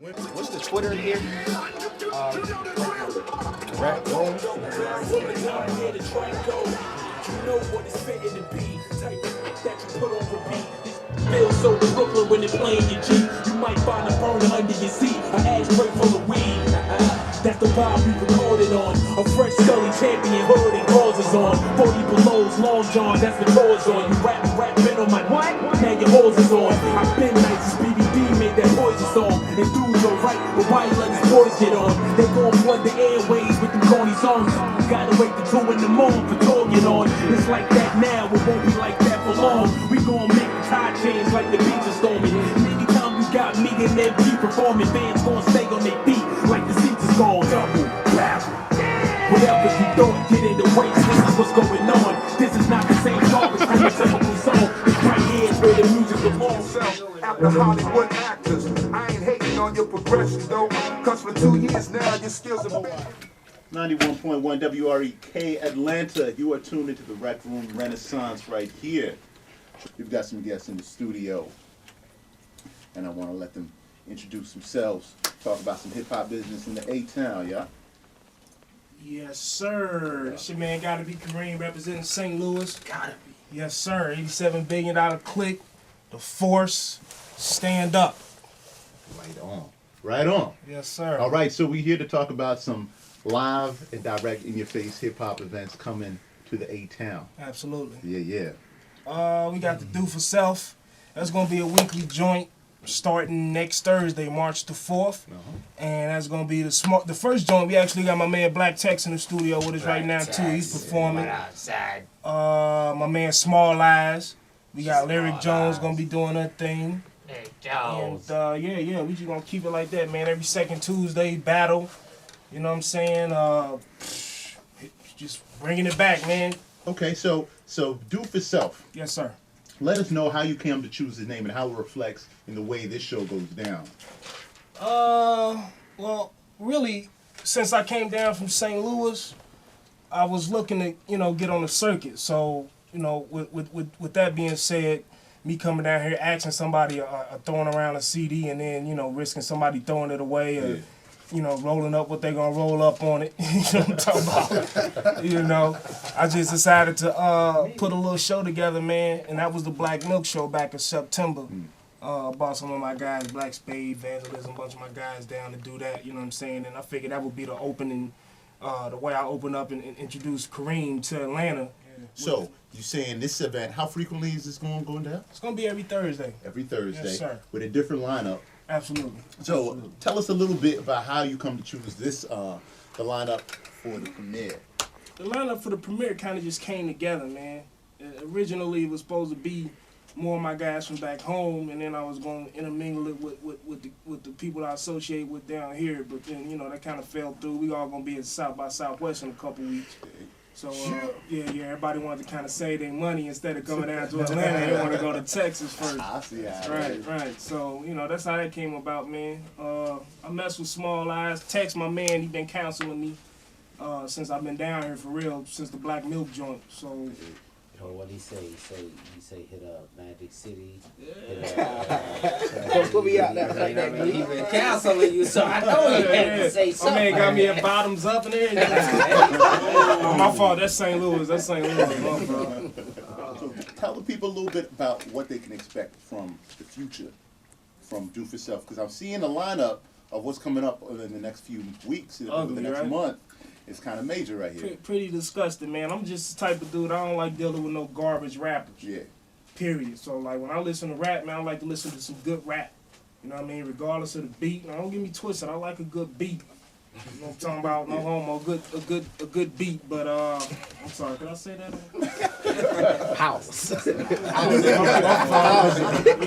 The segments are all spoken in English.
What's the Twitter here? Rap room. Feel so in Brooklyn when it's playing your G. You might find a burner under your seat, an ashtray full of weed. That's the vibe we recorded on. A fresh Scully champion hood and causes on. 40 below's long john, that's the doors on. You rapping on my what? Now your hoes is on. I've been nice, BBD made that poison song. And dudes are right, but why you let these boys get on? They gon' flood the airways with them corny songs. Gotta wait till 2 in the morning for talking on. It's like that now, it won't be like that for long. We gon' make the tide change like the beats are storming. Anytime you got me and MP performing, fans gon' stay on their feet like the seats is gone. Double, babble. Whatever you thought, get in the race, this is what's going on. This is not the same garbage from your typical song. It's right here where the music belongs. After Hollywood actors, I ain't hating on your progression though, cause for 2 years now your skills are bad. 91.1 WREK Atlanta. You are tuned into the Rec Room Renaissance right here. We've got some guests in the studio, and I want to let them introduce themselves, talk about some hip-hop business in the A-Town, yeah? Yes, sir. This your man Gotta Be Karim representing St. Louis. Gotta be. Yes, sir. $87 billion click. The Force. Stand up. Right on. Right on. Yes, sir. All right, so we're here to talk about some live and direct in-your-face hip-hop events coming to the A-Town. Absolutely. Yeah. We got the Do For Self. That's going to be a weekly joint starting next Thursday, March the 4th. And that's going to be the first joint. We actually got my man Black Tex in the studio with us right now, too. He's performing. My man Small Eyes. We got Lyric Jones going to be doing her thing. And yeah, we just going to keep it like that, man. Every second Tuesday, battle. You know what I'm saying? Just bringing it back, man. Okay, so Do For Self. Yes, sir. Let us know how you came to choose the name and how it reflects in the way this show goes down. Well, really, since I came down from St. Louis, I was looking to, get on the circuit. So, with that being said, me coming down here asking somebody throwing around a CD and then, risking somebody throwing it away or, rolling up what they're going to roll up on it. You know what I'm talking about? I just decided to put a little show together, man, and that was the Black Milk Show back in September. Brought some of my guys, Black Spade, Vandalism, a bunch of my guys down to do that, you know what I'm saying? And I figured that would be the opening, the way I open up and introduce Karim to Atlanta. So, you saying this event, how frequently is this going down? It's going to be every Thursday. Every Thursday. Yes, sir. With a different lineup. Absolutely. So, tell us a little bit about how you come to choose this, the lineup for the premiere. The lineup for the premiere kind of just came together, man. Originally, it was supposed to be more of my guys from back home, and then I was going to intermingle it with the people I associate with down here. But then, that kind of fell through. We all going to be at South by Southwest in a couple weeks. So, everybody wanted to kind of save their money instead of coming down to Atlanta. They want to go to Texas first. I see how Right. So, that's how that came about, man. I messed with Small Eyes. Tex, my man, he been counseling me since I've been down here for real, since the Black Milk joint. So. What he say? He say hit up Magic City. Don't put me out there like that. He been counseling you, so I know he had to say something. My man got me at bottoms up and everything. My fault. That's St. Louis. So tell the people a little bit about what they can expect from the future from Do For Self, because I'm seeing a lineup of what's coming up in the next few weeks, over the next month. It's kind of major right here. Pretty disgusting, man. I'm just the type of dude, I don't like dealing with no garbage rappers. Yeah. Period. So, like, when I listen to rap, man, I like to listen to some good rap. You know what I mean? Regardless of the beat. Now, don't get me twisted. I like a good beat. You know what I'm talking about? No homo. A good beat. But, I'm sorry. Can I say that? House. We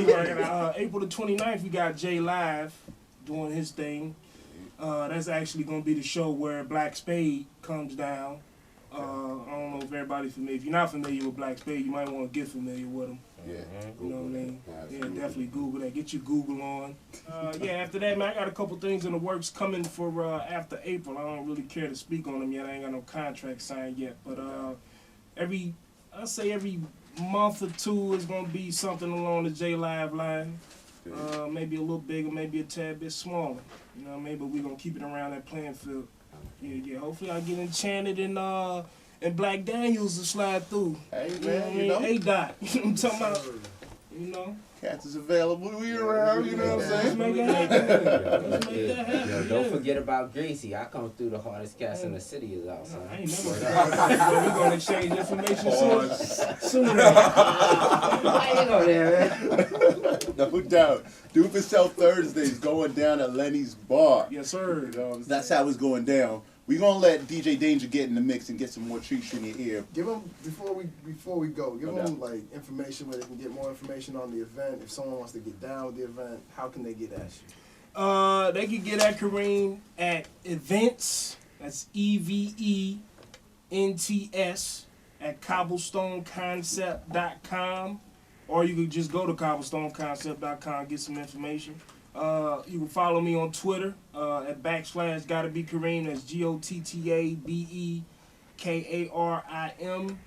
working out. April the 29th, we got Jay Live doing his thing. That's actually going to be the show where Black Spade comes down. I don't know if everybody's familiar. If you're not familiar with Black Spade, you might want to get familiar with him. Yeah. You know what I mean? Yeah, definitely Google that. Get your Google on. After that, man, I got a couple things in the works coming for after April. I don't really care to speak on them yet. I ain't got no contract signed yet. But I'd say every month or two is going to be something along the J Live line. Maybe a little bigger, maybe a tad bit smaller. You know, maybe we're gonna keep it around that playing field. Yeah. Hopefully I get enchanted and Black Daniels to slide through. Hey, You know man, what I you mean? know. A-Dot. You know what I'm talking about? You know? Cats is available. We around, you know what I'm Let's saying? make it happen. Let's make that happen. Yo, don't yeah. forget about Gracie. I come through the hardest cats in the city is out, son. I ain't never We're gonna exchange information soon. I ain't go there, man. No doubt. Do for Self Thursdays going down at Lenny's Bar. Yes, sir. You know what I'm saying? That's how it's going down. We're gonna let DJ Danger get in the mix and get some more treats in your ear. Give them before we go. Give No them doubt. like information where they can get more information on the event. If someone wants to get down with the event, how can they get at you? They can get at Kareem at events. That's EVENTS at cobblestoneconcept.com, or you can just go to cobblestoneconcept.com, get some information. You can follow me on Twitter at / Gotta Be Kareem. That's GOTTABEKARIM,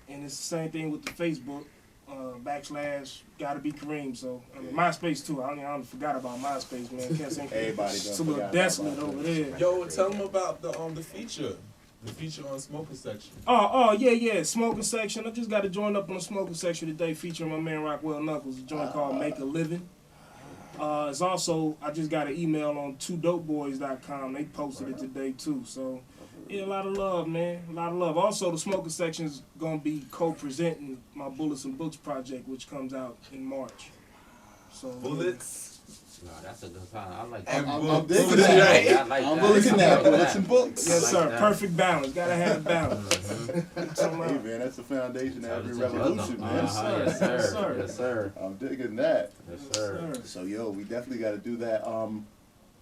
and it's the same thing with the Facebook / Gotta Be Kareem. So I mean, MySpace too. I forgot about MySpace, man. Everybody It's a done little forgot desolate about over that. there. Yo, tell them about the feature. The feature on Smoker Section. Yeah. Smoking section. I just got to join up on the smoking section today, featuring my man Rockwell Knuckles. A joint called Make a Living. It's also, I just got an email on 2dopeboys.com. They posted it today too. So yeah, a lot of love, man. A lot of love. Also, the smoking section's gonna be co-presenting my Bullets and Books project, which comes out in March. So Bullets. No, that's a good time. I like And that. I'm digging Bullets, that. right? Yeah, I like I'm that. digging I that. like Bullets and books. yes, like sir. that. Perfect balance. Gotta have balance. Hey, man, that's the foundation of every Tell the revolution, man. Yes, sir. Yes, sir. Yes, sir. Yes, sir. I'm digging that. Yes, sir. So, yo, we definitely got to do that.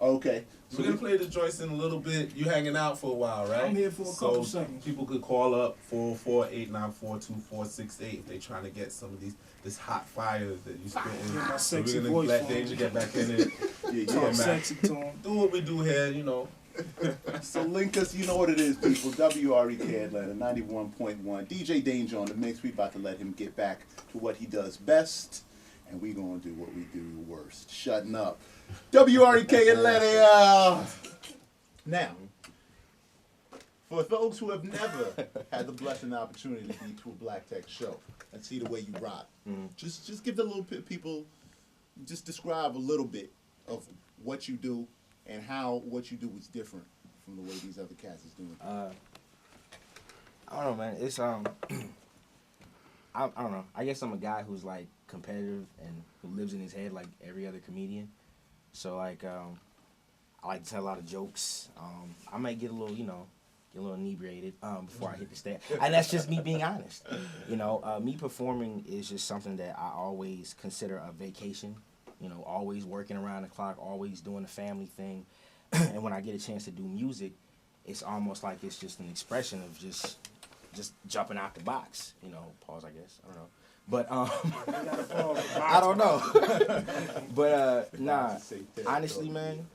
Okay. So we're gonna play the joints in a little bit. You hanging out for a while, right? I'm here for a couple seconds. People could call up 404-894-2468 if they're trying to get some of this hot fire that you spitting. Get my So sexy we're gonna voice let on. Danger get back in it. Yeah, Talk man. sexy to him. Do what we do here, you know. So link us, you know what it is, people. WREK Atlanta 91.1. DJ Danger on the mix. We about to let him get back to what he does best, and we gonna do what we do worst. Shutting up. WREK Atlanta. Now, for those who have never had the blessing and opportunity to be to a Black Tech show and see the way you rock, just give the little people, just describe a little bit of what you do and how what you do is different from the way these other cats is doing. I don't know, man. It's I don't know. I guess I'm a guy who's like competitive and who lives in his head like every other comedian. So like I like to tell a lot of jokes. I might get a little, get a little inebriated before I hit the stage, and that's just me being honest. Me performing is just something that I always consider a vacation. Always working around the clock, always doing the family thing. And when I get a chance to do music, it's almost like it's just an expression of just jumping out the box. Pause, I guess. I don't know. But I don't know. But nah, honestly, man,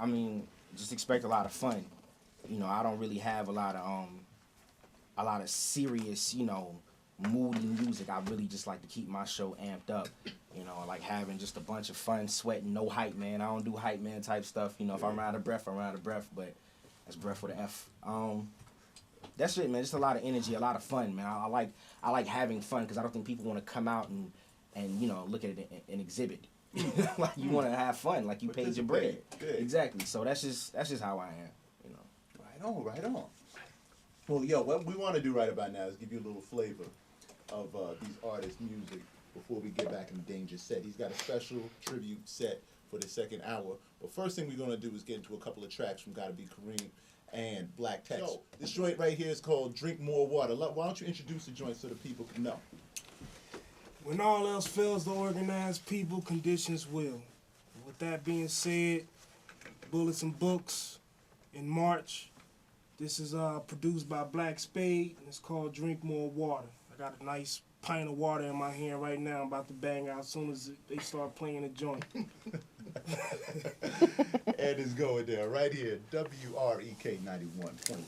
I mean, just expect a lot of fun. I don't really have a lot of serious, moody music. I really just like to keep my show amped up. I like having just a bunch of fun, sweating, no hype, man. I don't do hype man type stuff. If I'm out of breath, I'm out of breath, but that's breath with an F. That's it, man. Just a lot of energy, a lot of fun, man. I like having fun because I don't think people want to come out and look at it and exhibit. Like you want to have fun, like you paid your bread. Exactly. So that's just how I am. Right on. Well, yo, what we want to do right about now is give you a little flavor of these artists' music before we get back in the Danger set. He's got a special tribute set for the second hour. But first thing we're going to do is get into a couple of tracks from Gotta Be Kareem and Black Tech. Yo, this joint right here is called Drink More Water. Why don't you introduce the joint so the people can know? When all else fails to organize people, conditions will. With that being said, Bullets and Books in March. This is produced by Black Spade, and it's called Drink More Water. I got a nice pint of water in my hand right now. I'm about to bang out as soon as they start playing the joint. And it's going there right here, WREK 91.1.